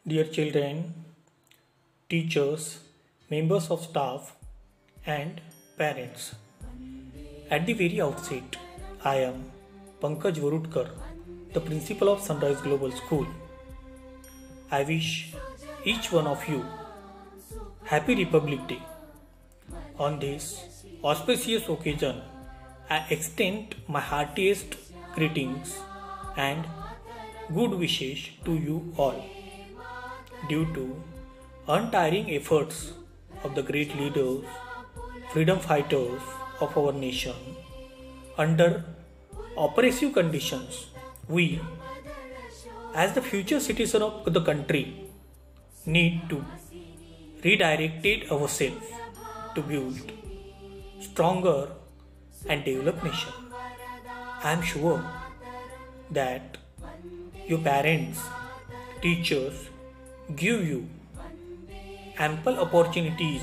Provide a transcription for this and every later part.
Dear children, teachers, members of staff, and parents. At the very outset, I am Pankaj Varudkar, the principal of Sunrise Global School. I wish each one of you Happy Republic Day. On this auspicious occasion, I extend my heartiest greetings and good wishes to you all. Due to untiring efforts of the great leaders, freedom fighters of our nation, under oppressive conditions, we, as the future citizen of the country, need to redirect ourselves to build stronger and developed nation. I am sure that your parents, teachers give you ample opportunities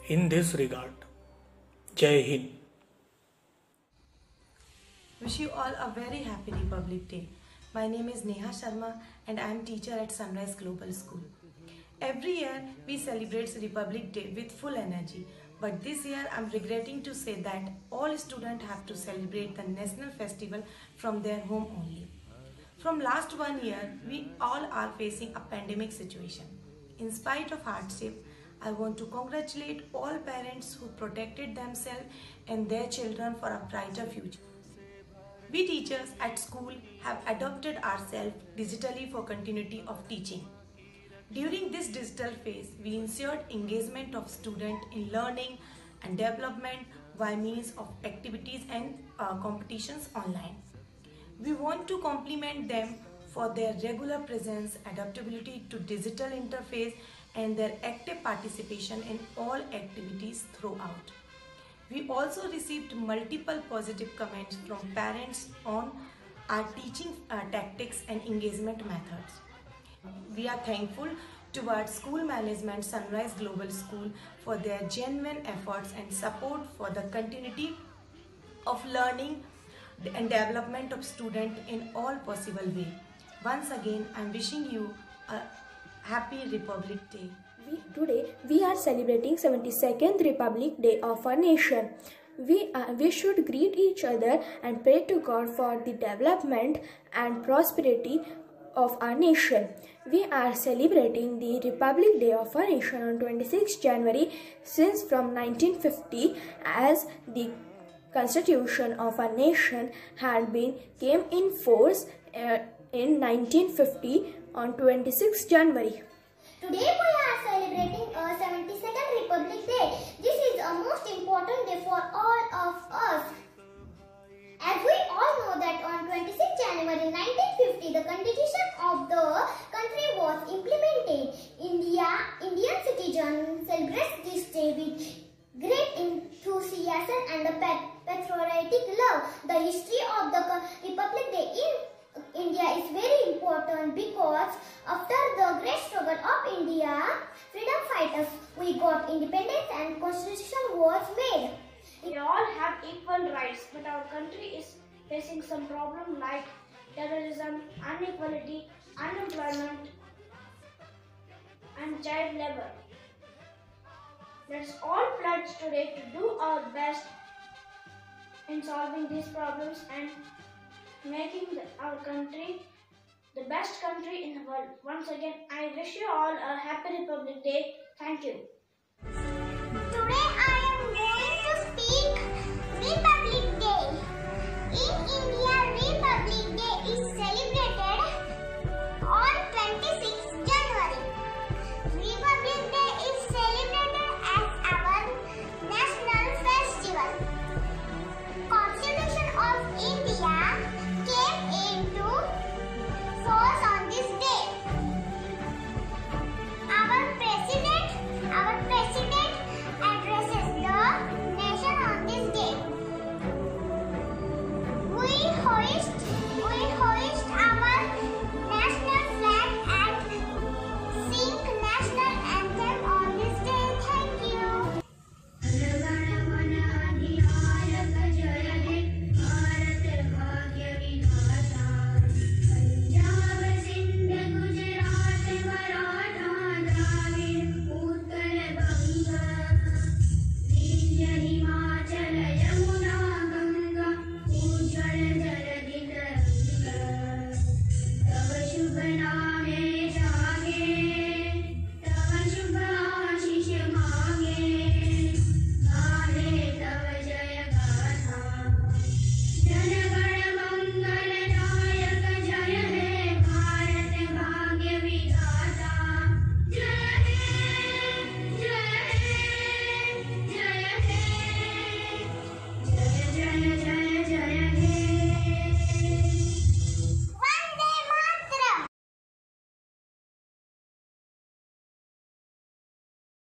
in this regard. Jai Hind. Wish you all a very happy Republic Day. My name is Neha Sharma and I am teacher at Sunrise Global School. Every year we celebrate Republic Day with full energy, but this year I am regretting to say that all students have to celebrate the national festival from their home only. From last 1 year, we all are facing a pandemic situation. In spite of hardship, I want to congratulate all parents who protected themselves and their children for a brighter future. We teachers at school have adopted ourselves digitally for continuity of teaching. During this digital phase, we ensured engagement of students in learning and development by means of activities and competitions online. We want to compliment them for their regular presence, adaptability to digital interface, and their active participation in all activities throughout. We also received multiple positive comments from parents on our teaching tactics and engagement methods. We are thankful towards school management Sunrise Global School for their genuine efforts and support for the continuity of learning and development of students in all possible way. Once again, I am wishing you a happy Republic Day. Today we are celebrating 72nd Republic Day of our nation. We should greet each other and pray to God for the development and prosperity of our nation. We are celebrating the Republic Day of our nation on 26 January since from 1950, as the Constitution of our nation came in force in 1950 on 26 January. Today we are celebrating a 72nd Republic Day. This is a most important day for all of us. As we all know that on 26 January 1950, the Constitution of the country was implemented. Indian citizens celebrate this day with great enthusiasm and patriotic love. The history of the Republic Day in India is very important because after the great struggle of India, freedom fighters, we got independence and constitution was made. We all have equal rights, but our country is facing some problems like terrorism, inequality, unemployment, and child labor. Let's all pledge today to do our best in solving these problems and making our country the best country in the world. Once again, I wish you all a happy Republic Day. Thank you.